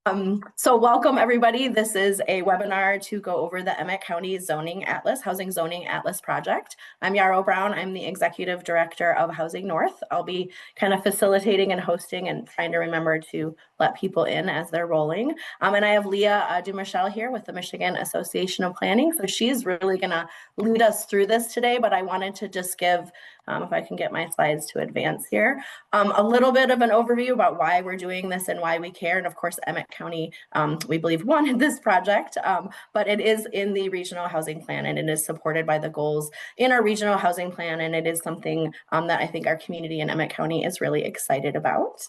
So welcome everybody. This is a webinar to go over the Emmet County Zoning Atlas, Housing Zoning Atlas project. I'm Yarrow Brown. I'm the Executive Director of Housing North. I'll be kind of facilitating and hosting and trying to remember to let people in as they're rolling. And I have Leah Dumichel here with the Michigan Association of Planning. So she's really gonna lead us through this today, but I wanted to just give, if I can get my slides to advance here, a little bit of an overview about why we're doing this and why we care. And of course, Emmet County, we believe, wanted this project, but it is in the regional housing plan and it is supported by the goals in our regional housing plan. And it is something that I think our community in Emmet County is really excited about.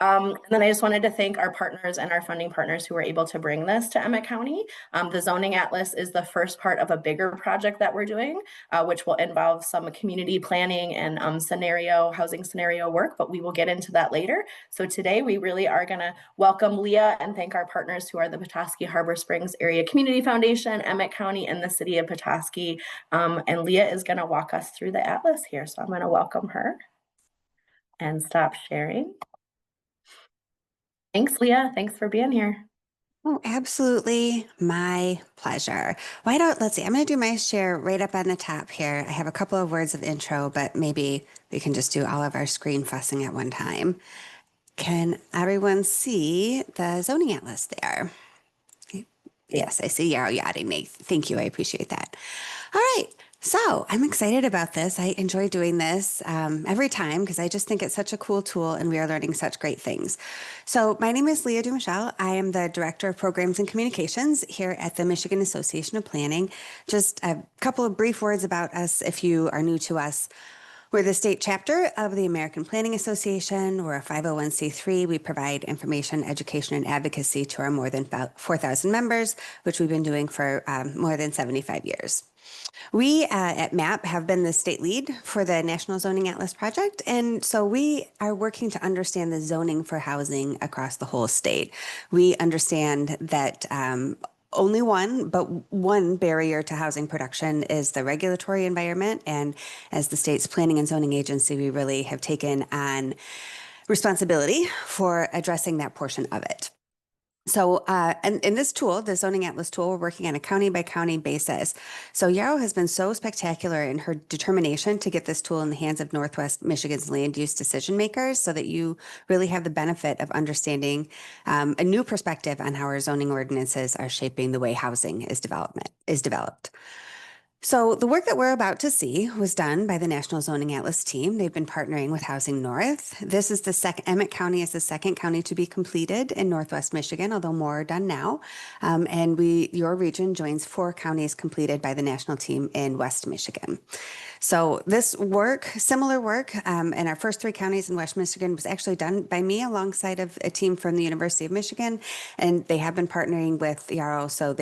And then I just wanted to thank our partners and our funding partners who were able to bring this to Emmet County. The Zoning Atlas is the first part of a bigger project that we're doing, which will involve some community planning and housing scenario work, but we will get into that later. So today we really are gonna welcome Leah and thank our partners who are the Petoskey Harbor Springs Area Community Foundation, Emmet County, and the City of Petoskey. And Leah is gonna walk us through the Atlas here. So I'm gonna welcome her and stop sharing. Thanks, Leah. Thanks for being here. Oh, absolutely. My pleasure. Let's see, I'm going to do my share right up on the top here. I have a couple of words of intro, but maybe we can just do all of our screen fussing at one time. Can everyone see the zoning atlas there? Yes, I see Yarrow yachting me. Thank you. I appreciate that. All right. So I'm excited about this. I enjoy doing this every time because I just think it's such a cool tool and we are learning such great things. So my name is Leah Dumichel. I am the Director of Programs and Communications here at the Michigan Association of Planning. Just a couple of brief words about us if you are new to us. We're the state chapter of the American Planning Association. We're a 501c3. We provide information, education, and advocacy to our more than 4,000 members, which we've been doing for more than 75 years. We at MAP have been the state lead for the National Zoning Atlas project. And so we are working to understand the zoning for housing across the whole state. We understand that only one barrier to housing production is the regulatory environment. And as the state's planning and zoning agency, we really have taken on responsibility for addressing that portion of it. So, and in this tool, the Zoning Atlas tool, we're working on a county by county basis. So Yarrow has been so spectacular in her determination to get this tool in the hands of Northwest Michigan's land use decision makers so that you really have the benefit of understanding a new perspective on how our zoning ordinances are shaping the way housing is developed. So the work that we're about to see was done by the National Zoning Atlas team. They've been partnering with Housing North. This is the second, Emmet County is the second county to be completed in Northwest Michigan, although more are done now. And your region joins 4 counties completed by the national team in West Michigan. So this work, similar work, in our first 3 counties in West Michigan was actually done by me alongside of a team from the University of Michigan, and they have been partnering with Yarrow. So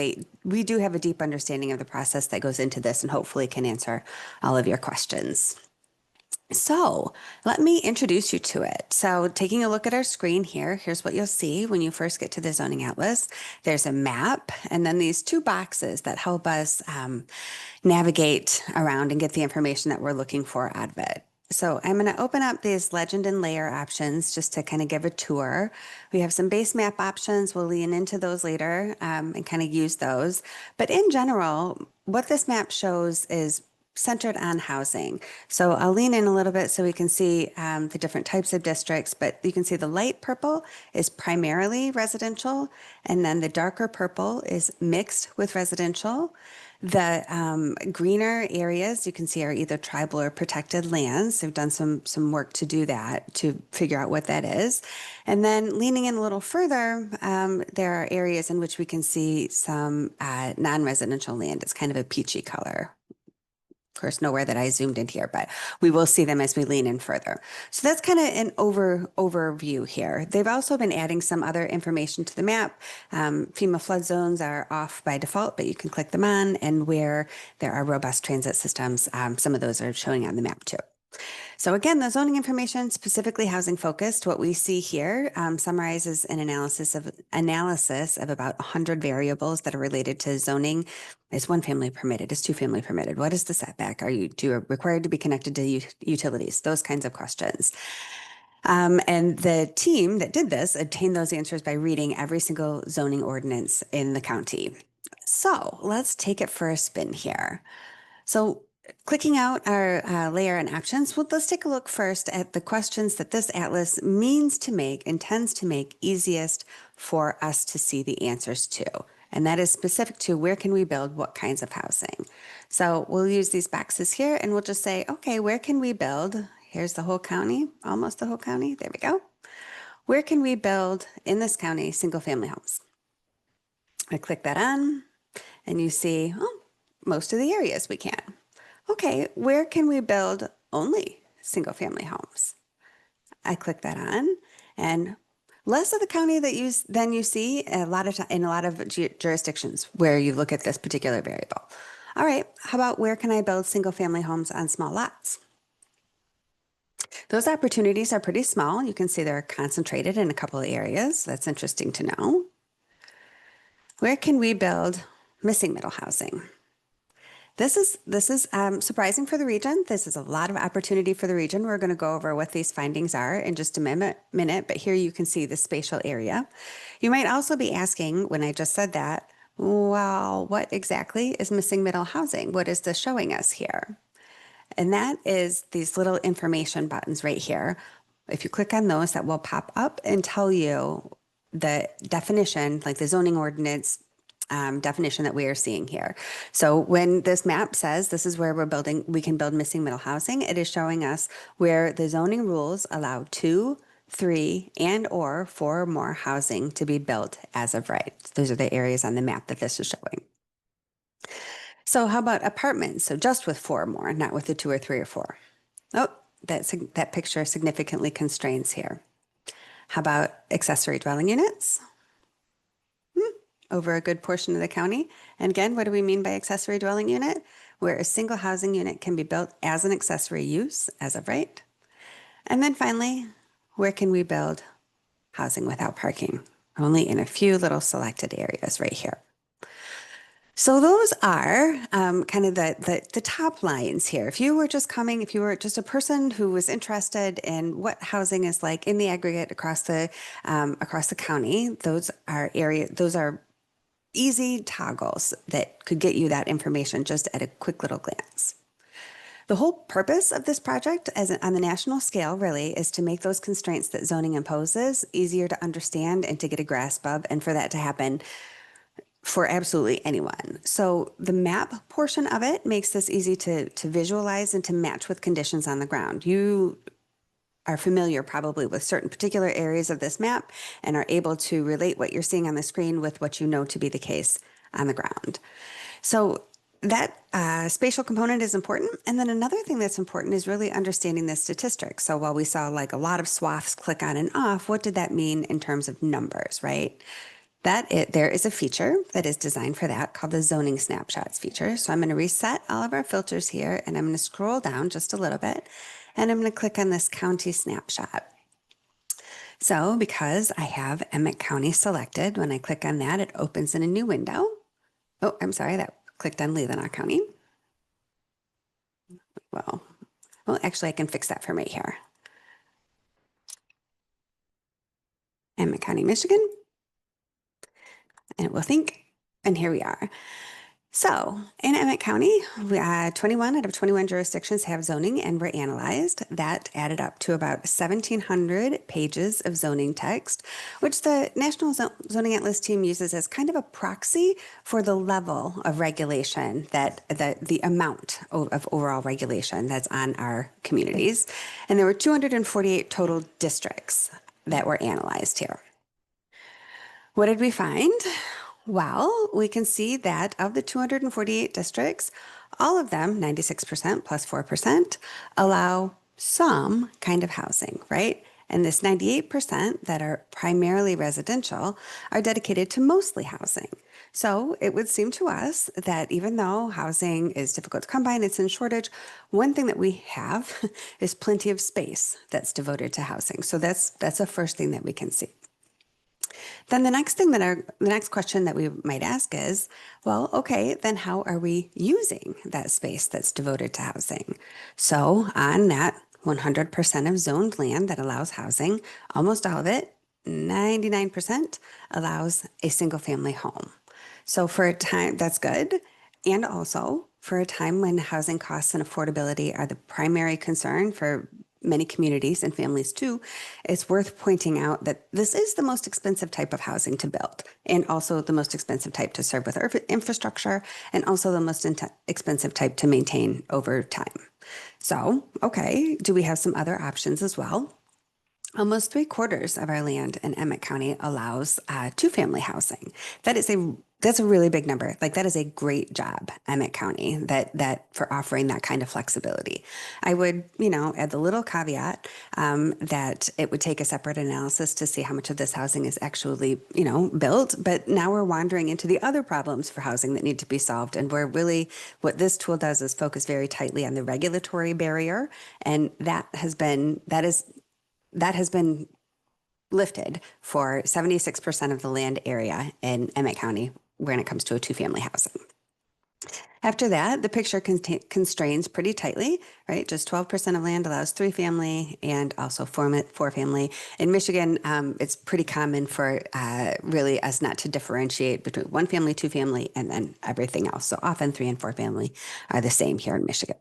we do have a deep understanding of the process that goes into this and hopefully can answer all of your questions. So let me introduce you to it. So taking a look at our screen here, here's what you'll see when you first get to the Zoning Atlas. There's a map and then these 2 boxes that help us navigate around and get the information that we're looking for out of it. So I'm going to open up these legend and layer options just to kind of give a tour. We have some base map options. We'll lean into those later and kind of use those. But in general, what this map shows is centered on housing. So I'll lean in a little bit so we can see the different types of districts, but you can see the light purple is primarily residential, and then the darker purple is mixed with residential. The greener areas you can see are either tribal or protected lands. They've done some work to do that, to figure out what that is. And then leaning in a little further, there are areas in which we can see some non-residential land. It's kind of a peachy color. Of course, nowhere that I zoomed in here, but we will see them as we lean in further. So that's kind of an overview here. They've also been adding some other information to the map. FEMA flood zones are off by default, but you can click them on, and where there are robust transit systems, some of those are showing on the map too. So again, the zoning information, specifically housing focused, what we see here summarizes an analysis of about 100 variables that are related to zoning. Is 1 family permitted? Is 2 family permitted? What is the setback? Do you required to be connected to utilities? Those kinds of questions. And the team that did this obtained those answers by reading every single zoning ordinance in the county. So let's take it for a spin here. So clicking out our layer and options, well, let's take a look first at the questions that this atlas intends to make easiest for us to see the answers to. And that is specific to where can we build what kinds of housing. So we'll use these boxes here and we'll just say, okay, where can we build? Here's the whole county, almost the whole county. There we go. Where can we build in this county single family homes? I click that on and you see, oh, most of the areas we can. Okay, where can we build only single family homes? I click that on and less of the county that you see in a lot of jurisdictions where you look at this particular variable. All right, how about where can I build single family homes on small lots? Those opportunities are pretty small. You can see they're concentrated in a couple of areas. That's interesting to know. Where can we build missing middle housing? This is surprising for the region. This is a lot of opportunity for the region. We're going to go over what these findings are in just a minute, but here you can see the spatial area. You might also be asking, when I just said that, well, what exactly is missing middle housing? What is this showing us here? And that is these little information buttons right here. If you click on those, that will pop up and tell you the definition, like the zoning ordinance definition that we are seeing here. So when this map says this is where we can build missing middle housing, it is showing us where the zoning rules allow 2, 3, and or 4 or more housing to be built as of right. Those are the areas on the map that this is showing. So how about apartments? So just with 4 or more, not with the 2 or 3 or 4. Oh, that picture significantly constrains here. How about accessory dwelling units? Over a good portion of the county. And again, what do we mean by accessory dwelling unit? Where a single housing unit can be built as an accessory use as of right. And then finally, where can we build housing without parking? Only in a few little selected areas right here. So those are kind of the top lines here. If you were just a person who was interested in what housing is like in the aggregate across the county, those are easy toggles that could get you that information just at a quick little glance. The whole purpose of this project on the national scale really is to make those constraints that zoning imposes easier to understand and to get a grasp of, and for that to happen for absolutely anyone. So the map portion of it makes this easy to visualize and to match with conditions on the ground. You are familiar probably with certain particular areas of this map and are able to relate what you're seeing on the screen with what you know to be the case on the ground. So that spatial component is important. And then another thing that's important is really understanding the statistics. So while we saw like a lot of swaths click on and off, what did that mean in terms of numbers, right? There is a feature that is designed for that called the zoning snapshots feature. So I'm going to reset all of our filters here and I'm going to scroll down just a little bit and I'm going to click on this county snapshot. So because I have Emmet County selected, when I click on that, it opens in a new window. Oh, I'm sorry, that clicked on Leelanau County. Well, actually I can fix that from right here. Emmet County, Michigan. And it will think, and here we are. So in Emmet County, 21 out of 21 jurisdictions have zoning and were analyzed. That added up to about 1,700 pages of zoning text, which the National Zoning Atlas team uses as kind of a proxy for the level of regulation the amount of overall regulation that's on our communities. And there were 248 total districts that were analyzed here. What did we find? Well, we can see that of the 248 districts, all of them, 96% plus 4%, allow some kind of housing, right? And this 98% that are primarily residential are dedicated to mostly housing. So it would seem to us that even though housing is difficult to come by and it's in shortage, one thing that we have is plenty of space that's devoted to housing. So that's the first thing that we can see. Then the next question that we might ask is, well, okay, then how are we using that space that's devoted to housing? So on that 100% of zoned land that allows housing, almost all of it, 99% allows a single family home. So for a time, that's good. And also for a time when housing costs and affordability are the primary concern for many communities and families too, it's worth pointing out that this is the most expensive type of housing to build and also the most expensive type to serve with infrastructure and also the most expensive type to maintain over time. So, okay, do we have some other options as well? Almost 3/4 of our land in Emmet County allows two-family housing. That's a really big number. Like that is a great job, Emmet County, that for offering that kind of flexibility. I would, add the little caveat that it would take a separate analysis to see how much of this housing is actually, built. But now we're wandering into the other problems for housing that need to be solved, and we're really what this tool does is focus very tightly on the regulatory barrier, and that has been lifted for 76% of the land area in Emmet County when it comes to a two-family housing. After that, the picture constrains pretty tightly, right? Just 12% of land allows three-family and also four-family. In Michigan, it's pretty common for really us not to differentiate between one family, two-family, and then everything else. So often three and four-family are the same here in Michigan.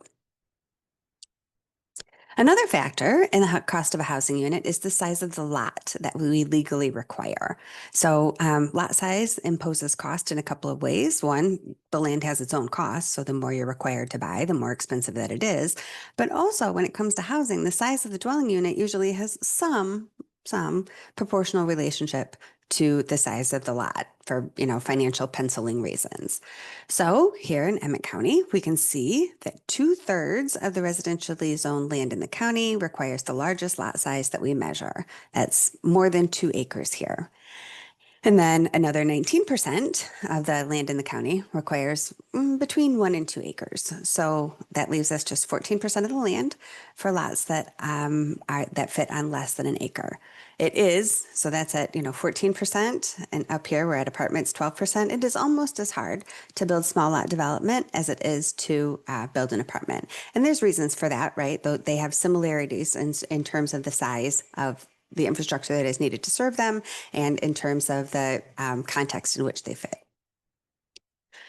Another factor in the cost of a housing unit is the size of the lot that we legally require. So, lot size imposes cost in a couple of ways. One, the land has its own cost, so the more you're required to buy, the more expensive that it is. But also, when it comes to housing, the size of the dwelling unit usually has some proportional relationship to the size of the lot for, financial penciling reasons. So here in Emmet County, we can see that 2/3 of the residentially zoned land in the county requires the largest lot size that we measure. That's more than 2 acres here. And then another 19% of the land in the county requires between 1 and 2 acres. So that leaves us just 14% of the land for lots that that fit on less than an acre. It is, so that's at 14%, and up here we're at apartments 12%. It is almost as hard to build small lot development as it is to build an apartment. And there's reasons for that, right? Though they have similarities in terms of the size of the infrastructure that is needed to serve them and in terms of the context in which they fit.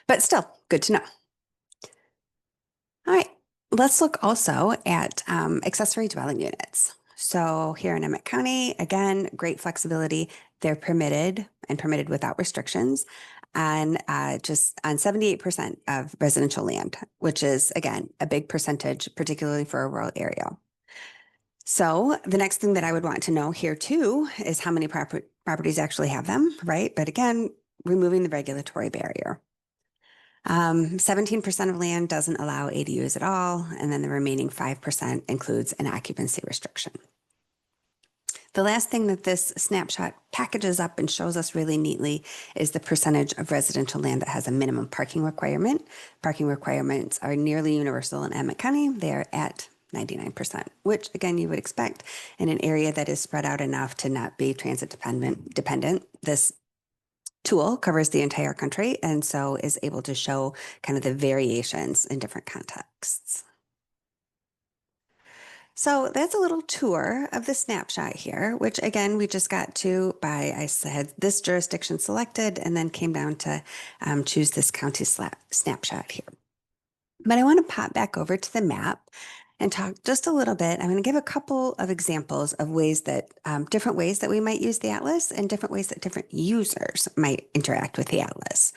But still, good to know. All right, let's look also at accessory dwelling units. So here in Emmet County, again, great flexibility. They're permitted and permitted without restrictions on just on 78% of residential land, which is, again, a big percentage, particularly for a rural area. So the next thing that I would want to know here too is how many properties actually have them, right? But again, removing the regulatory barrier. 17% of land doesn't allow ADUs at all, and then the remaining 5% includes an occupancy restriction. The last thing that this snapshot packages up and shows us really neatly is the percentage of residential land that has a minimum parking requirement. Parking requirements are nearly universal in Emmet County. They're at 99%, which again, you would expect in an area that is spread out enough to not be transit dependent. This tool covers the entire country and so is able to show kind of the variations in different contexts. So that's a little tour of the snapshot here, which again, we just got to by, I said this jurisdiction selected and then came down to choose this county snapshot here. But I want to pop back over to the map and talk just a little bit. I'm going to give a couple of examples of ways that different ways that we might use the atlas and different ways that different users might interact with the atlas.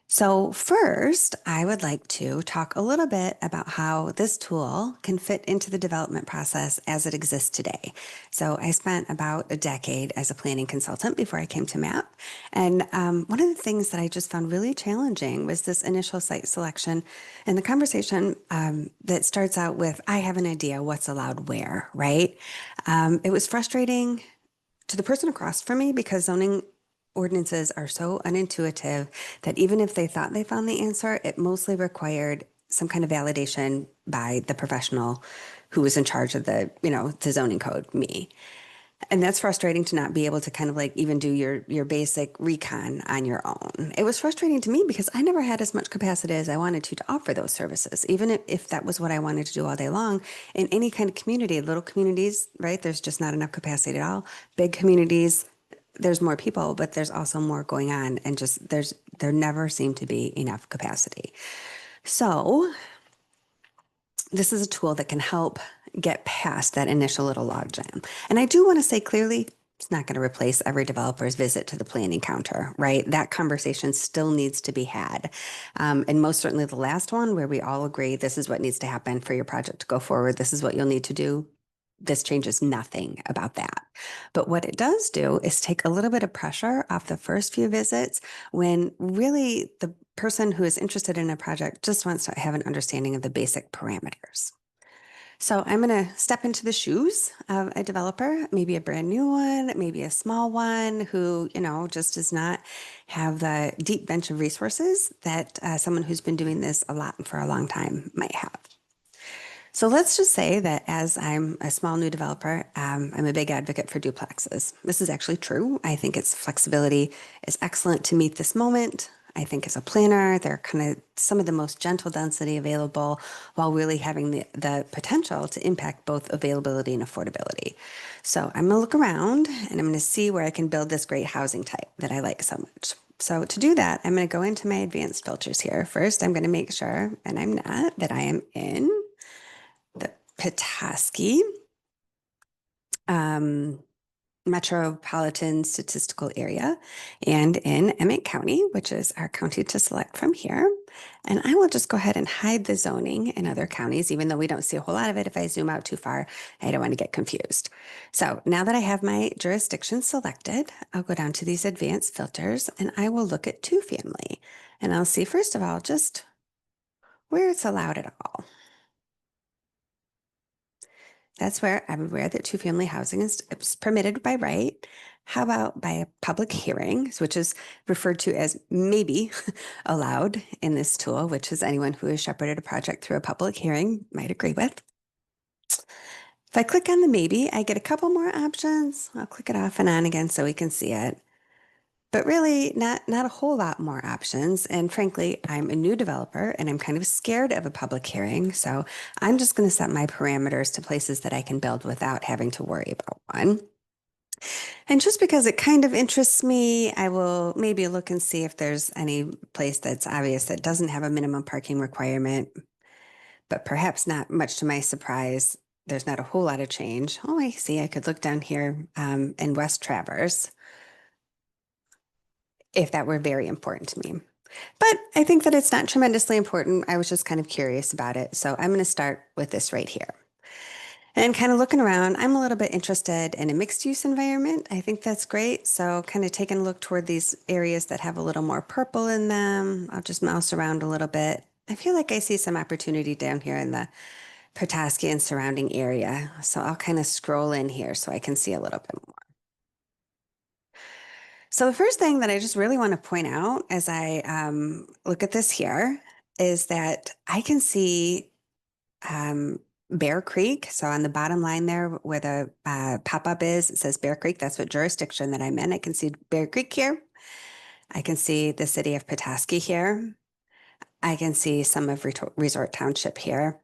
So first, I would like to talk a little bit about how this tool can fit into the development process as it exists today. So I spent about a decade as a planning consultant before I came to MAP. And one of the things that I just found really challenging was this initial site selection and the conversation that starts out with, I have an idea what's allowed where, right? It was frustrating to the person across from me because zoning ordinances are so unintuitive that even if they thought they found the answer, it mostly required some kind of validation by the professional who was in charge of the zoning code, me. And that's frustrating to not be able to kind of like even do your basic recon on your own. It was frustrating to me because I never had as much capacity as I wanted to offer those services, even if that was what I wanted to do all day long. In any kind of community, little communities, right? There's just not enough capacity at all. Big communities, there's more people, but there's also more going on, and just there never seemed to be enough capacity. So this is a tool that can help get past that initial little logjam. And I do want to say clearly, it's not going to replace every developer's visit to the planning counter, right? That conversation still needs to be had. And most certainly the last one where we all agree this is what needs to happen for your project to go forward. This is what you'll need to do. This changes nothing about that. But what it does do is take a little bit of pressure off the first few visits when really the person who is interested in a project just wants to have an understanding of the basic parameters. So I'm going to step into the shoes of a developer, maybe a brand new one, maybe a small one who, just does not have the deep bench of resources that someone who's been doing this a lot for a long time might have. So let's just say that as I'm a small new developer, I'm a big advocate for duplexes. This is actually true. I think its flexibility is excellent to meet this moment. I think as a planner, they're kind of some of the most gentle density available while really having the potential to impact both availability and affordability. So I'm gonna look around and I'm gonna see where I can build this great housing type that I like so much. So to do that, I'm gonna go into my advanced filters here. First, I'm gonna make sure, and I'm not, that I am in the Petoskey um, Metropolitan Statistical Area and in Emmet County, which is our county to select from here. And I will just go ahead and hide the zoning in other counties, even though we don't see a whole lot of it. If I zoom out too far, I don't want to get confused. So now that I have my jurisdiction selected, I'll go down to these advanced filters and I will look at two family. And I'll see, first of all, just where it's allowed at all. That's where I'm aware that two-family housing is permitted by right. How about by a public hearing, which is referred to as maybe allowed in this tool, which is anyone who has shepherded a project through a public hearing might agree with. If I click on the maybe, I get a couple more options. I'll click it off and on again so we can see it. But really, not a whole lot more options. And frankly, I'm a new developer and I'm kind of scared of a public hearing. So I'm just going to set my parameters to places that I can build without having to worry about one. And just because it kind of interests me, I will maybe look and see if there's any place that's obvious that doesn't have a minimum parking requirement. But perhaps not much to my surprise, there's not a whole lot of change. Oh, I see. I could look down here in West Traverse if that were very important to me. But I think that it's not tremendously important. I was just kind of curious about it. So I'm going to start with this right here. And kind of looking around, I'm a little bit interested in a mixed use environment. I think that's great. So kind of taking a look toward these areas that have a little more purple in them. I'll just mouse around a little bit. I feel like I see some opportunity down here in the Petoskey and surrounding area. So I'll kind of scroll in here so I can see a little bit more. So the first thing that I just really want to point out as I look at this here is that I can see um, Bear Creek. So on the bottom line there where the pop-up is, it says Bear Creek. That's what jurisdiction that I'm in. I can see Bear Creek here. I can see the city of Petoskey here. I can see some of Resort Township here.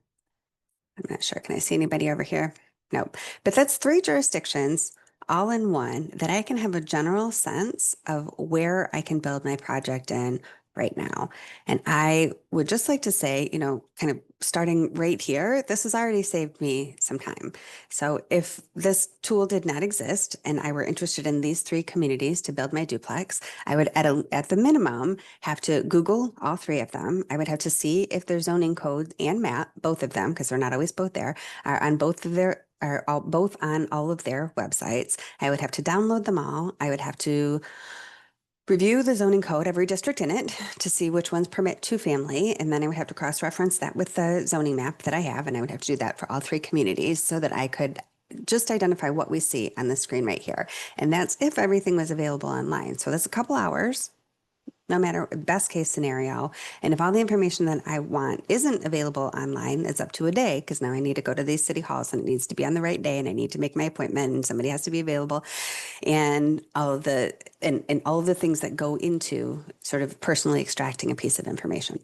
I'm not sure. Can I see anybody over here? Nope. But that's three jurisdictions all in one that I can have a general sense of where I can build my project in right now. And I would just like to say, kind of starting right here, this has already saved me some time. So if this tool did not exist and I were interested in these three communities to build my duplex, I would at the minimum have to Google all three of them. I would have to see if their zoning code and map, both of them, because they're not always both there, are on both of their both on all of their websites. I would have to download them all. I would have to review the zoning code, every district in it, to see which ones permit two family. And then I would have to cross-reference that with the zoning map that I have. And I would have to do that for all three communities so that I could just identify what we see on the screen right here. And that's if everything was available online. So that's a couple hours. no matter best case scenario. And if all the information that I want isn't available online, it's up to a day because now I need to go to these city halls and it needs to be on the right day and I need to make my appointment and somebody has to be available and all of the things that go into sort of personally extracting a piece of information.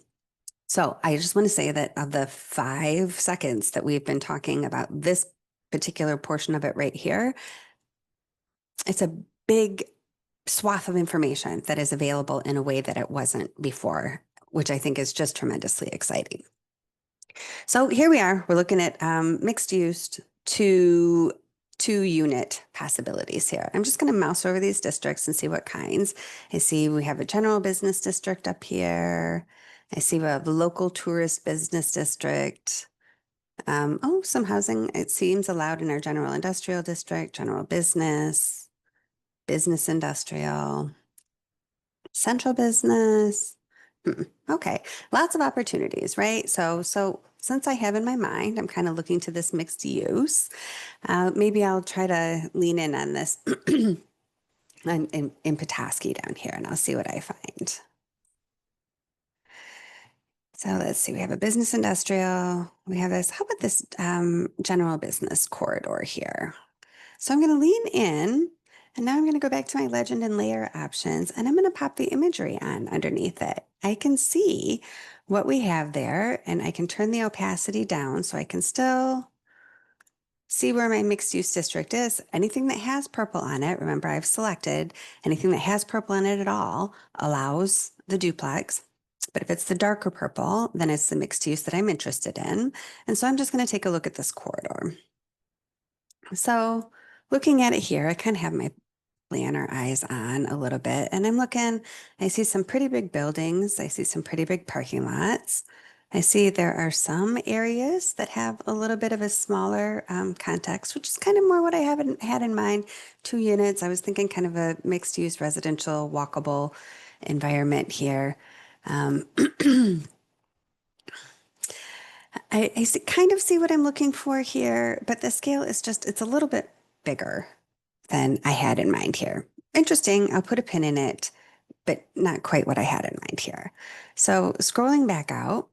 So I just want to say that of the 5 seconds that we've been talking about this particular portion of it right here, it's a big swath of information that is available in a way that it wasn't before, which I think is just tremendously exciting. So here we are, we're looking at mixed use two unit possibilities here. I'm just going to mouse over these districts and see what kinds. I see we have a general business district up here. I see we have a local tourist business district. Oh, some housing, it seems allowed in our general industrial district, general business, business industrial, central business. Okay, lots of opportunities, right? So since I have in my mind, I'm kind of looking to this mixed use. Maybe I'll try to lean in on this in Petoskey down here, and I'll see what I find. So let's see, we have a business industrial. We have this, how about this general business corridor here? So I'm going to lean in, and now I'm going to go back to my legend and layer options, and I'm going to pop the imagery on underneath it. I can see what we have there, and I can turn the opacity down so I can still see where my mixed use district is. Anything that has purple on it, remember I've selected, anything that has purple on it at all allows the duplex. But if it's the darker purple, then it's the mixed use that I'm interested in. And so I'm just going to take a look at this corridor. So looking at it here, I kind of have my planner eyes on a little bit, and I'm looking, I see some pretty big buildings. I see some pretty big parking lots. I see there are some areas that have a little bit of a smaller context, which is kind of more what I haven't had in mind. 2 units. I was thinking kind of a mixed use residential walkable environment here. I kind of see what I'm looking for here, but the scale is just, it's a little bit bigger than I had in mind here. Interesting, I'll put a pin in it, but not quite what I had in mind here. So scrolling back out,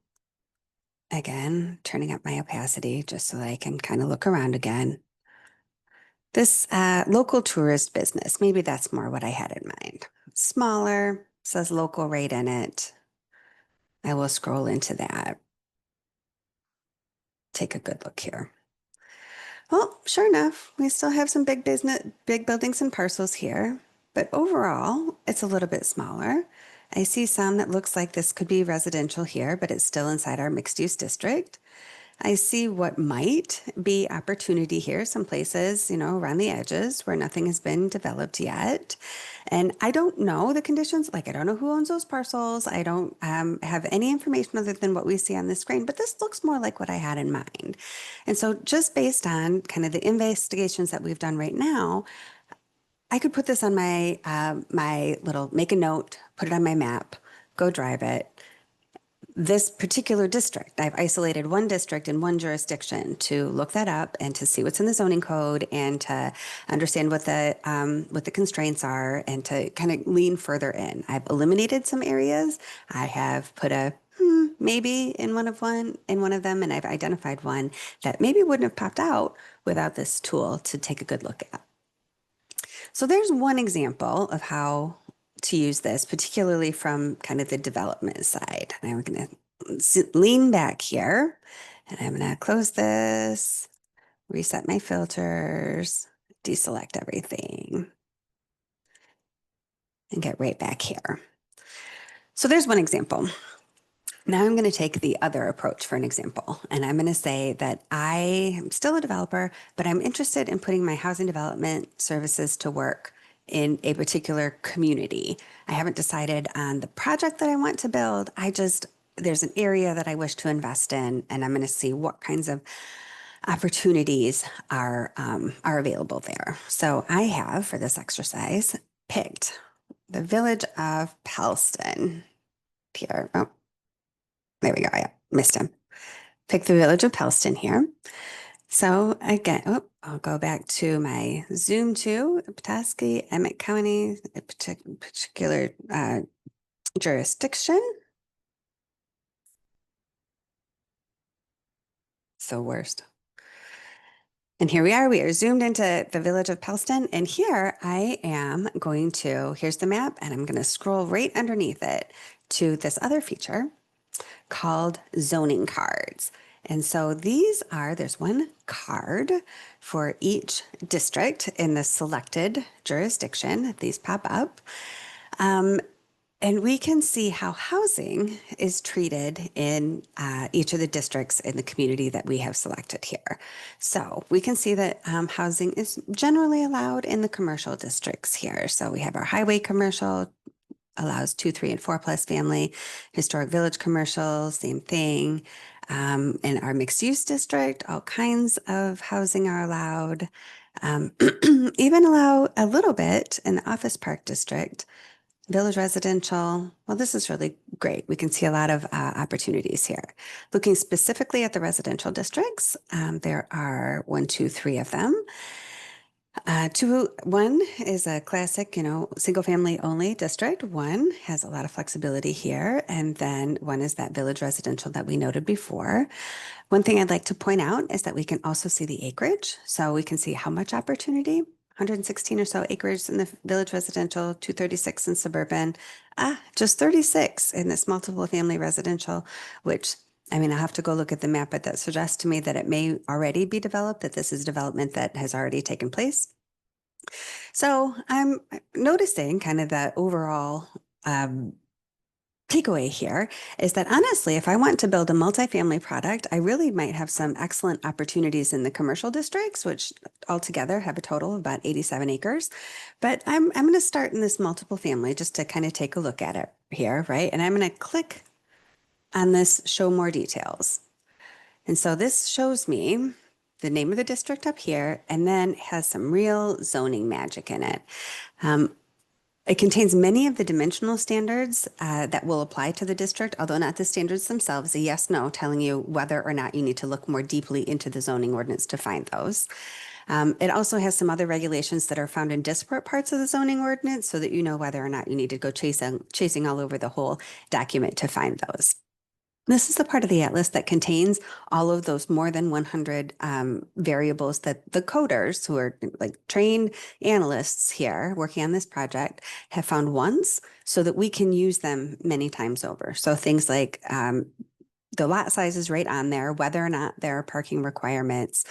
again, turning up my opacity just so that I can kind of look around again. This local tourist business, maybe that's more what I had in mind. Smaller, says local right in it. I will scroll into that. Take a good look here. Well, sure enough, we still have some big buildings and parcels here, but overall, it's a little bit smaller. I see some that looks like this could be residential here, but it's still inside our mixed use district. I see what might be opportunity here, some places, around the edges where nothing has been developed yet. And I don't know the conditions, like I don't know who owns those parcels. I don't have any information other than what we see on the screen, but this looks more like what I had in mind. And so just based on kind of the investigations that we've done right now, I could put this on my my little, make a note, put it on my map, go drive it. This particular district, I've isolated one district in one jurisdiction to look that up and to see what's in the zoning code and to understand what the constraints are and to kind of lean further in. I've eliminated some areas. I have put a maybe in one of them, and I've identified one that maybe wouldn't have popped out without this tool to take a good look at. So there's one example of how to use this, particularly from kind of the development side. And I'm going to lean back here, and I'm going to close this, reset my filters, deselect everything, and get right back here. So there's one example. Now I'm going to take the other approach for an example, and I'm going to say that I am still a developer, but I'm interested in putting my housing development services to work in a particular community. I haven't decided on the project that I want to build. There's an area that I wish to invest in, and I'm going to see what kinds of opportunities are available there. So I have, for this exercise, picked the village of Pellston here. Oh, there we go. I missed him. Pick the village of Pellston here. So again, I'll go back to my Zoom to Petoskey, Emmet County, a particular jurisdiction. So worst. And here we are zoomed into the village of Pellston. And here I am going to, here's the map, and I'm going to scroll right underneath it to this other feature called zoning cards. And so there's one card for each district in the selected jurisdiction. These pop up. And we can see how housing is treated in each of the districts in the community that we have selected here. So we can see that housing is generally allowed in the commercial districts here. So we have our highway commercial, allows 2, 3, and 4 plus family. Historic village commercial, same thing. In our mixed use district, all kinds of housing are allowed. Even allow a little bit in the office park district. Village residential, well, this is really great. We can see a lot of opportunities here. Looking specifically at the residential districts, there are 1, 2, 3 of them. One is a classic, single family only district. One has a lot of flexibility here. And then one is that village residential that we noted before. One thing I'd like to point out is that we can also see the acreage. So we can see how much opportunity. 116 or so acres in the village residential, 236 in suburban, just 36 in this multiple family residential, which I'll have to go look at the map, but that suggests to me that it may already be developed, that this is development that has already taken place. So I'm noticing kind of the overall takeaway here is that honestly, if I want to build a multifamily product, I really might have some excellent opportunities in the commercial districts, which altogether have a total of about 87 acres. But I'm going to start in this multiple family just to kind of take a look at it here, right? And I'm going to click on this show more details. And so this shows me the name of the district up here, and then has some real zoning magic in it. It contains many of the dimensional standards that will apply to the district, although not the standards themselves, a yes, no, telling you whether or not you need to look more deeply into the zoning ordinance to find those. It also has some other regulations that are found in disparate parts of the zoning ordinance so that you know whether or not you need to go chasing all over the whole document to find those. This is the part of the atlas that contains all of those more than 100 variables that the coders, who are like trained analysts here working on this project, have found once so that we can use them many times over. So things like the lot size is right on there, whether or not there are parking requirements,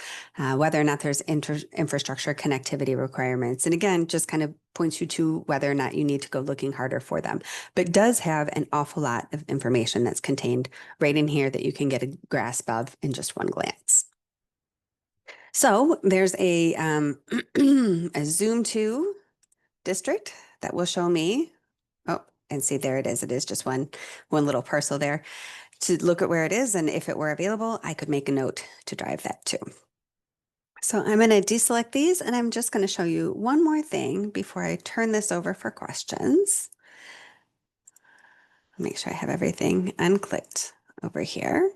whether or not there's infrastructure connectivity requirements. And again, just kind of points you to whether or not you need to go looking harder for them, but does have an awful lot of information that's contained right in here that you can get a grasp of in just one glance. So there's a zoom to district that will show me, oh, and see, there it is. It is just one little parcel there. To look at where it is, and if it were available, I could make a note to drive that too. So I'm going to deselect these, and I'm just going to show you one more thing before I turn this over for questions. Make sure I have everything unclicked over here.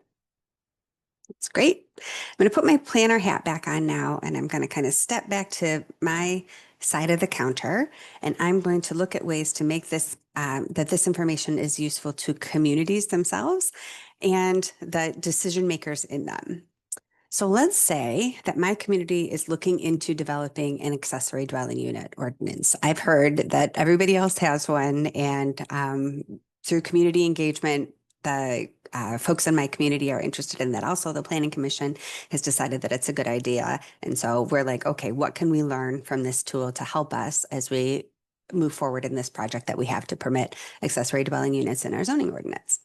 That's great. I'm going to put my planner hat back on now, and I'm going to kind of step back to my side of the counter, and I'm going to look at ways to make this, that this information is useful to communities themselves and the decision makers in them. So let's say that my community is looking into developing an accessory dwelling unit ordinance. I've heard that everybody else has one, and through community engagement, the folks in my community are interested in that. Also, the Planning Commission has decided that it's a good idea. And so we're like, okay, what can we learn from this tool to help us as we move forward in this project that we have to permit accessory dwelling units in our zoning ordinance?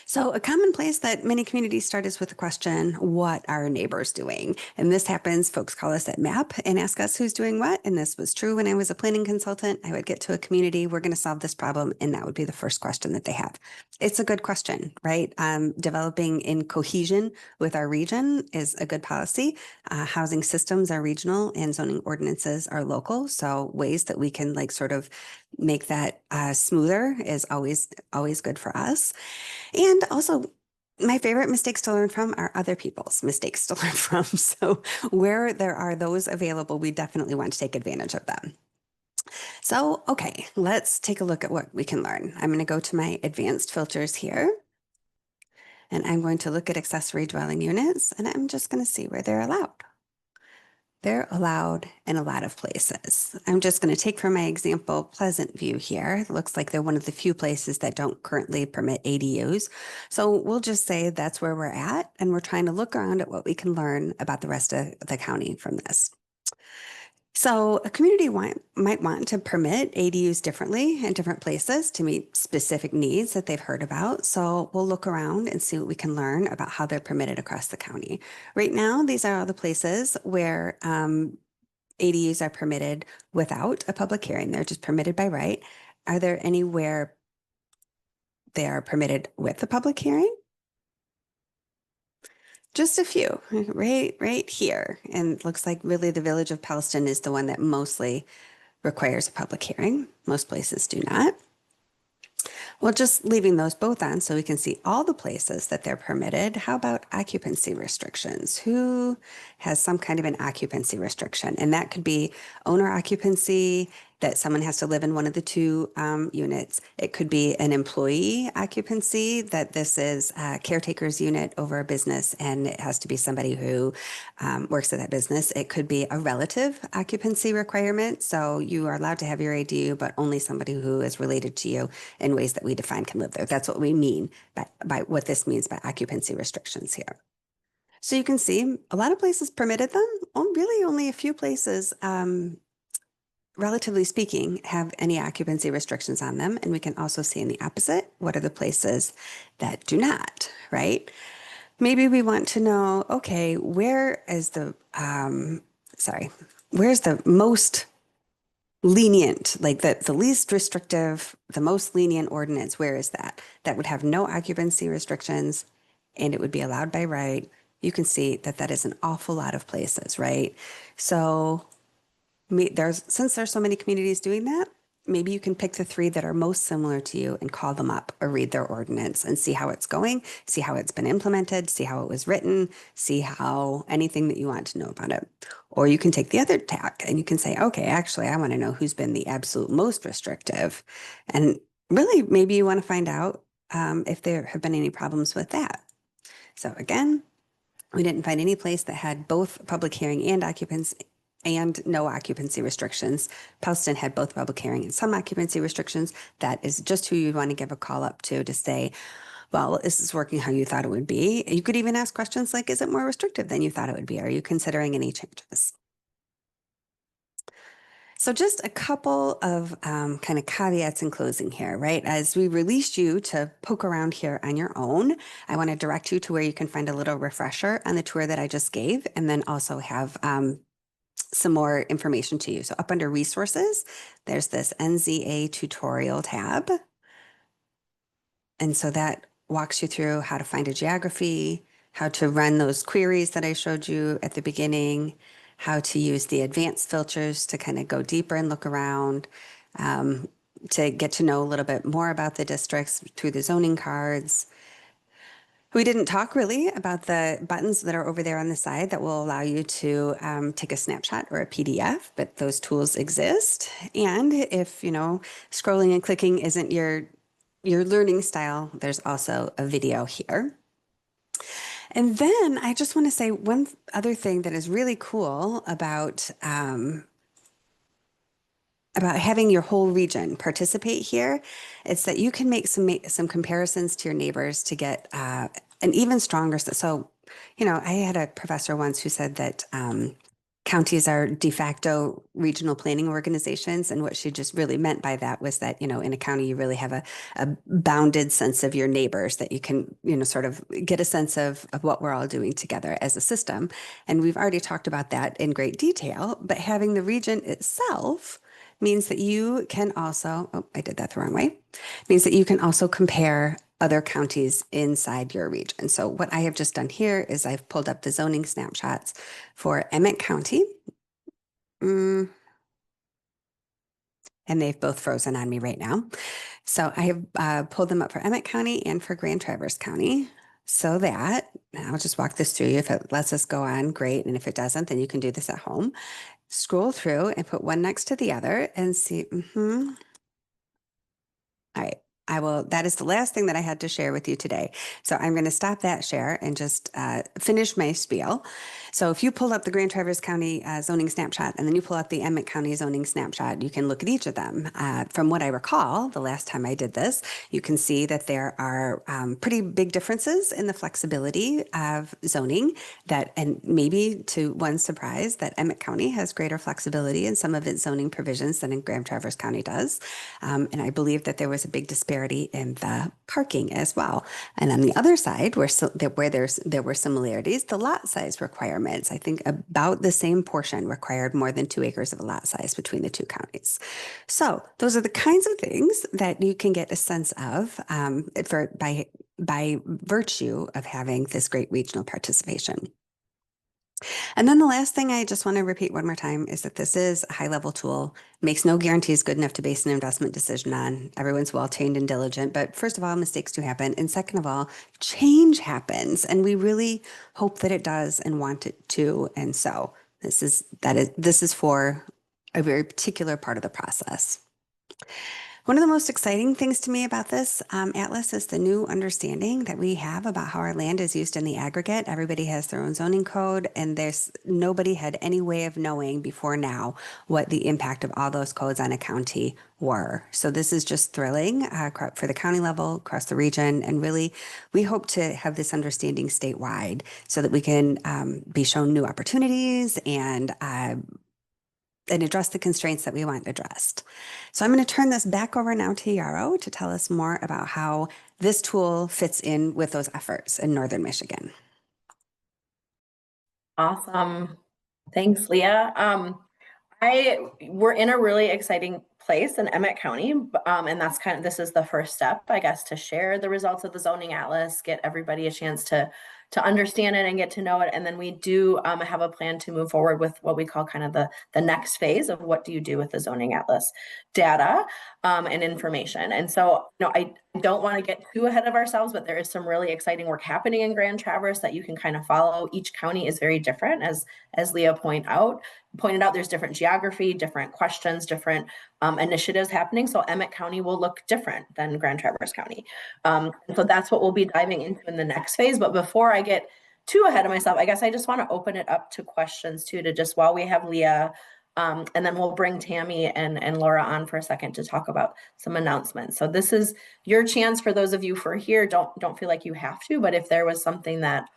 So a common place that many communities start is with the question, what are neighbors doing? And this happens, folks call us at MAP and ask us who's doing what. And this was true when I was a planning consultant. I would get to a community, we're going to solve this problem. And that would be the first question that they have. It's a good question, right? Developing in cohesion with our region is a good policy. Housing systems are regional and zoning ordinances are local. So ways that we can like sort of make that smoother is always good for us. And also, my favorite mistakes to learn from are other people's mistakes to learn from. So where there are those available, we definitely want to take advantage of them. So, okay, let's take a look at what we can learn. I'm going to go to my advanced filters here, and I'm going to look at accessory dwelling units, and I'm just going to see where they're allowed. They're allowed in a lot of places. I'm just going to take for my example Pleasant View here. It looks like they're one of the few places that don't currently permit ADUs. So we'll just say that's where we're at, and we're trying to look around at what we can learn about the rest of the county from this. So a community might want to permit ADUs differently in different places to meet specific needs that they've heard about. So we'll look around and see what we can learn about how they're permitted across the county. Right now, these are all the places where ADUs are permitted without a public hearing. They're just permitted by right. Are there anywhere they are permitted with a public hearing? Just a few, right here. And it looks like really the Village of Pellston is the one that mostly requires a public hearing. Most places do not. Well, just leaving those both on so we can see all the places that they're permitted. How about occupancy restrictions? Who has some kind of an occupancy restriction? And that could be owner occupancy, that someone has to live in one of the two units. It could be an employee occupancy, that this is a caretaker's unit over a business and it has to be somebody who works at that business. It could be a relative occupancy requirement. So you are allowed to have your ADU, but only somebody who is related to you in ways that we define can live there. That's what we mean by what this means by occupancy restrictions here. So you can see a lot of places permitted them. Really only a few places relatively speaking, have any occupancy restrictions on them. And we can also see in the opposite, what are the places that do not, right? Maybe we want to know, okay, where's the most lenient, like the least restrictive, the most lenient ordinance, where is that? That would have no occupancy restrictions and it would be allowed by right. You can see that that is an awful lot of places, right? So since there's so many communities doing that, maybe you can pick the three that are most similar to you and call them up or read their ordinance and see how it's going, see how it's been implemented, see how it was written, see how anything that you want to know about it. Or you can take the other tack and you can say, okay, actually, I want to know who's been the absolute most restrictive. And really, maybe you want to find out if there have been any problems with that. So again, we didn't find any place that had both public hearing and occupancy and no occupancy restrictions. Pellston had both public hearing and some occupancy restrictions. That is just who you want to give a call up to say, well, is this working how you thought it would be? You could even ask questions like, is it more restrictive than you thought it would be? Are you considering any changes? So just a couple of kind of caveats in closing here, right? As we released you to poke around here on your own, I want to direct you to where you can find a little refresher on the tour that I just gave, and then also have some more information to you. So up under resources, there's this NZA tutorial tab. And so that walks you through how to find a geography, how to run those queries that I showed you at the beginning, how to use the advanced filters to kind of go deeper and look around, to get to know a little bit more about the districts through the zoning cards. We didn't talk really about the buttons that are over there on the side that will allow you to take a snapshot or a PDF, but those tools exist. And if, scrolling and clicking isn't your learning style, there's also a video here. And then I just want to say one other thing that is really cool about having your whole region participate here, it's that you can make some comparisons to your neighbors to get an even stronger. So, I had a professor once who said that counties are de facto regional planning organizations. And what she just really meant by that was that, in a county, you really have a bounded sense of your neighbors that you can, sort of get a sense of what we're all doing together as a system. And we've already talked about that in great detail, but having the region itself means that you can also, I did that the wrong way, means that you can also compare other counties inside your region. So what I have just done here is I've pulled up the zoning snapshots for Emmet County. And they've both frozen on me right now. So I have pulled them up for Emmet County and for Grand Traverse County. So that, I'll just walk this through you. If it lets us go on, great. And if it doesn't, then you can do this at home. scroll through and put one next to the other and see. All right. I will, that is the last thing that I had to share with you today. So I'm going to stop that share and just finish my spiel. So if you pull up the Grand Traverse County zoning snapshot and then you pull up the Emmet County zoning snapshot, you can look at each of them. From what I recall, the last time I did this, you can see that there are pretty big differences in the flexibility of zoning that, and maybe to one's surprise, that Emmet County has greater flexibility in some of its zoning provisions than in Grand Traverse County does. And I believe that there was a big disparity in the parking as well. And on the other side, where there were similarities, the lot size requirements. I think about the same portion required more than 2 acres of a lot size between the two counties. So those are the kinds of things that you can get a sense of by virtue of having this great regional participation. And then the last thing I just want to repeat one more time is that this is a high-level tool, makes no guarantees good enough to base an investment decision on. Everyone's well-trained and diligent, but first of all, mistakes do happen. And second of all, change happens. And we really hope that it does and want it to. And so this is for a very particular part of the process. One of the most exciting things to me about this atlas is the new understanding that we have about how our land is used in the aggregate. Everybody has their own zoning code, and nobody had any way of knowing before now what the impact of all those codes on a county were. So this is just thrilling for the county level, across the region, and really we hope to have this understanding statewide so that we can be shown new opportunities and address the constraints that we want addressed. So I'm going to turn this back over now to Yarrow to tell us more about how this tool fits in with those efforts in Northern Michigan. Awesome. Thanks, Leah. We're in a really exciting place in Emmet County, and this is the first step, I guess, to share the results of the zoning atlas, get everybody a chance to understand it and get to know it. And then we do have a plan to move forward with what we call kind of the next phase of what do you do with the zoning atlas data and information. And so, I don't want to get too ahead of ourselves, but there is some really exciting work happening in Grand Traverse that you can kind of follow. Each county is very different, as Leah pointed out. There's different geography, different questions, different initiatives happening. So Emmet County will look different than Grand Traverse County. And so that's what we'll be diving into in the next phase. But before I get too ahead of myself, I guess I just want to open it up to questions too, to just while we have Leah, and then we'll bring Tammy and Laura on for a second to talk about some announcements. So this is your chance for those of you who are here. Don't feel like you have to, but if there was something that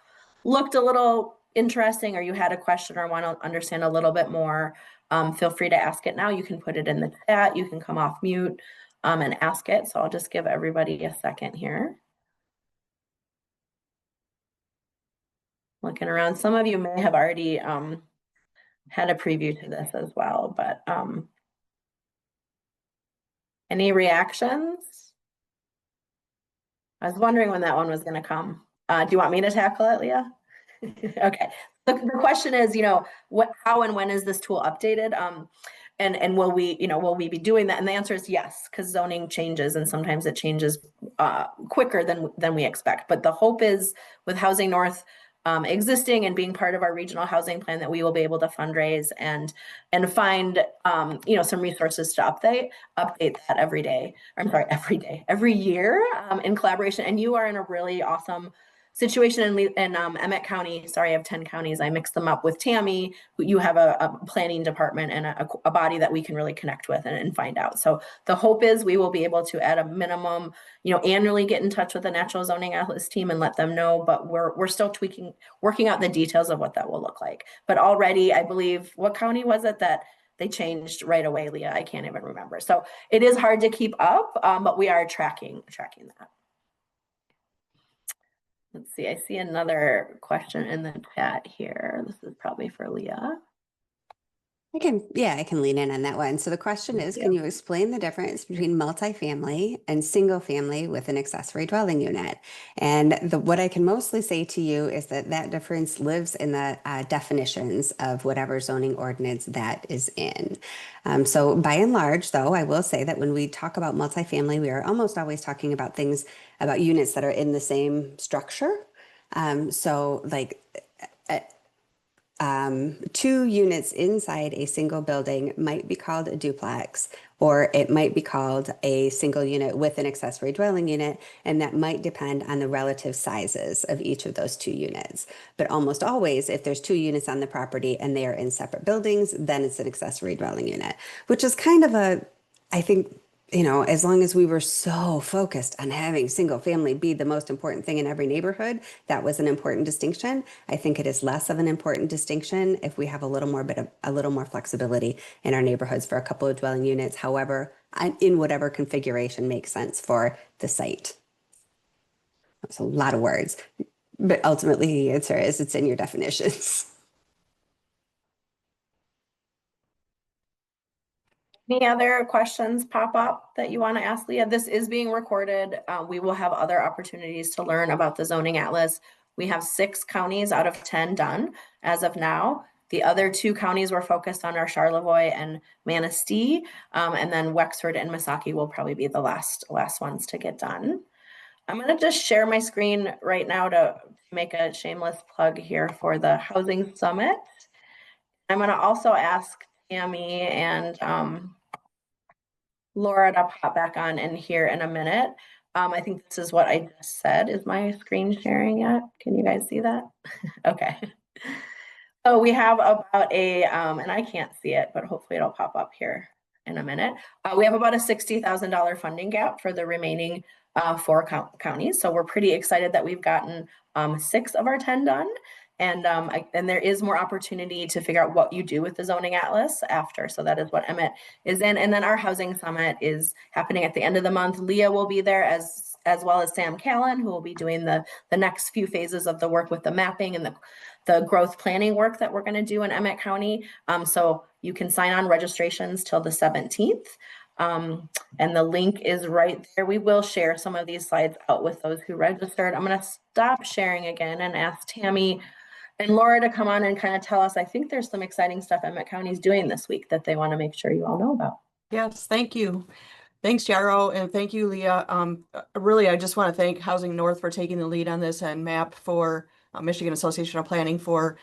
looked a little interesting or you had a question or want to understand a little bit more, feel free to ask it now. You can put it in the chat. You can come off mute and ask it. So I'll just give everybody a second here. Looking around, some of you may have already had a preview to this as well, but any reactions? I was wondering when that one was going to come. Do you want me to tackle it, Leah? Okay. The question is, how and when is this tool updated? And will we be doing that? And the answer is yes, because zoning changes and sometimes it changes quicker than we expect. But the hope is with Housing North existing and being part of our regional housing plan that we will be able to fundraise and find some resources to update that every day. Every year in collaboration. And you are in a really awesome situation in Emmet County. Sorry, I have 10 counties. I mixed them up with Tammy. You have a planning department and a body that we can really connect with and find out. So the hope is we will be able to, at a minimum, annually get in touch with the Natural Zoning Atlas team and let them know. But we're still working out the details of what that will look like. But already, I believe, what county was it that they changed right away, Leah? I can't even remember. So it is hard to keep up, but we are tracking that. Let's see, I see another question in the chat here. This is probably for Leah. I can lean in on that one. So the question is, can you explain the difference between multifamily and single family with an accessory dwelling unit? And what I can mostly say to you is that difference lives in the definitions of whatever zoning ordinance that is in. So by and large, though, I will say that when we talk about multifamily, we are almost always talking about units that are in the same structure. So like two units inside a single building might be called a duplex, or it might be called a single unit with an accessory dwelling unit, and that might depend on the relative sizes of each of those two units. But almost always, if there's two units on the property and they are in separate buildings, then it's an accessory dwelling unit, which is kind of a, I think, as long as we were so focused on having single family be the most important thing in every neighborhood, that was an important distinction. I think it is less of an important distinction if we have a little more flexibility in our neighborhoods for a couple of dwelling units, however, in whatever configuration makes sense for the site. That's a lot of words, but ultimately the answer is it's in your definitions. Any other questions pop up that you want to ask Leah? This is being recorded. We will have other opportunities to learn about the zoning atlas. We have 6 counties out of 10 done as of now. The other 2 counties we're focused on are Charlevoix and Manistee, and then Wexford and Misaki will probably be the last ones to get done. I'm going to just share my screen right now to make a shameless plug here for the Housing Summit. I'm going to also ask Tammy and Laura to pop back on in here in a minute. I think this is what I just said. Is my screen sharing yet? Can you guys see that? Okay. So we have about and I can't see it, but hopefully it'll pop up here in a minute. We have about a $60,000 funding gap for the remaining 4 counties. So we're pretty excited that we've gotten 6 of our 10 done. And there is more opportunity to figure out what you do with the zoning atlas after. So that is what Emmet is in. And then our housing summit is happening at the end of the month. Leah will be there as well as Sam Callan, who will be doing the next few phases of the work with the mapping and the growth planning work that we're going to do in Emmet County. So you can sign on registrations till the 17th. And the link is right there. We will share some of these slides out with those who registered. I'm going to stop sharing again and ask Tammy and Laura to come on and kind of tell us. I think there's some exciting stuff Emmet County is doing this week that they want to make sure you all know about. Yes, thank you. Thanks, Yarrow, and thank you, Leah. Really, I just want to thank Housing North for taking the lead on this, and MAP for Michigan Association of Planning for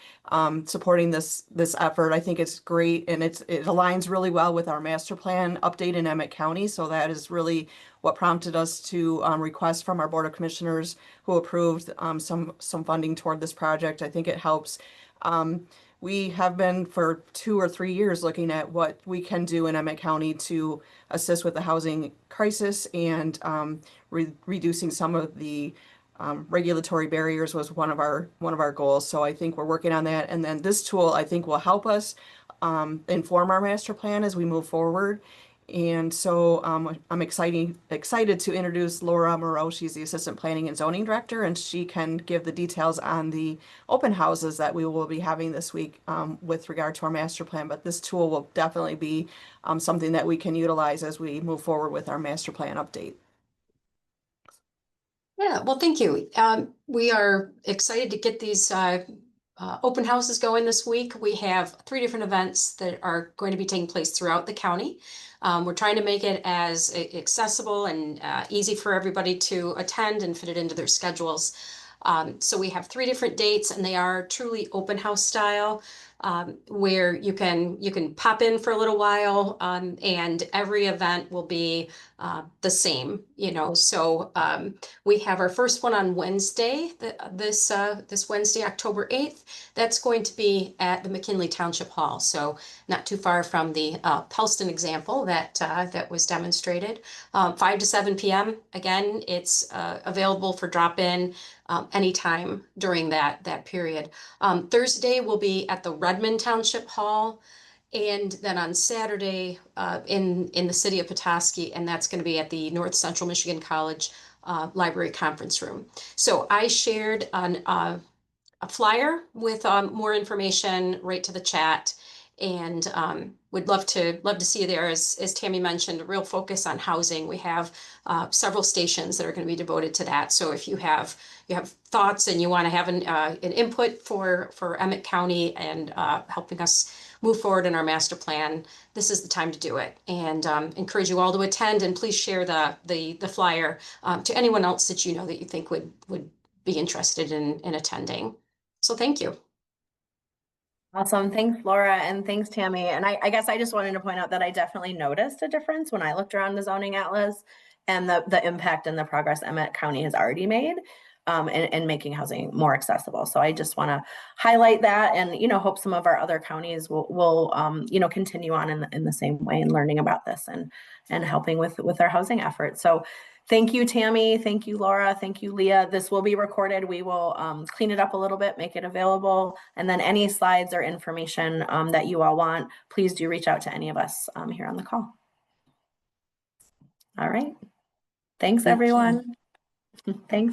supporting this effort. I think it's great, and it aligns really well with our master plan update in Emmet County. So that is really what prompted us to request from our Board of Commissioners, who approved some funding toward this project. I think it helps. We have been for 2 or 3 years looking at what we can do in Emmet County to assist with the housing crisis, and reducing some of the regulatory barriers was one of our goals. So I think we're working on that, and then this tool I think will help us inform our master plan as we move forward. And so I'm excited to introduce Laura Moreau. She's the Assistant Planning and Zoning Director, and she can give the details on the open houses that we will be having this week with regard to our master plan. But this tool will definitely be something that we can utilize as we move forward with our master plan update. Yeah, well, thank you. We are excited to get these open houses going this week. We have 3 different events that are going to be taking place throughout the county. We're trying to make it as accessible and easy for everybody to attend and fit it into their schedules. So we have 3 different dates, and they are truly open house style, where you can pop in for a little while, and every event will be the same, So we have our first one on Wednesday, this Wednesday, October 8th. That's going to be at the McKinley Township Hall, so not too far from the Pelston example that was demonstrated. 5 to 7 p.m. Again, it's available for drop-in anytime during that period. Thursday will be at the Redmond Township Hall, and then on Saturday in the city of Petoskey, and that's going to be at the North Central Michigan College Library Conference Room. So I shared a flyer with more information right to the chat, and would love to see you there. As Tammy mentioned, a real focus on housing. We have several stations that are going to be devoted to that. So if you have thoughts and you want to have an input for Emmet County and helping us move forward in our master plan, this is the time to do it. And encourage you all to attend, and please share the flyer to anyone else that you know that you think would be interested in attending. So thank you. Awesome. Thanks, Laura, and thanks, Tammy. And I guess I just wanted to point out that I definitely noticed a difference when I looked around the zoning atlas and the impact and the progress Emmet County has already made in making housing more accessible. So I just want to highlight that, and hope some of our other counties will continue on in the same way and learning about this and helping with our housing efforts. So thank you, Tammy. Thank you, Laura. Thank you, Leah. This will be recorded. We will clean it up a little bit, make it available. And then any slides or information that you all want, please do reach out to any of us here on the call. All right. Thanks, everyone. Thanks.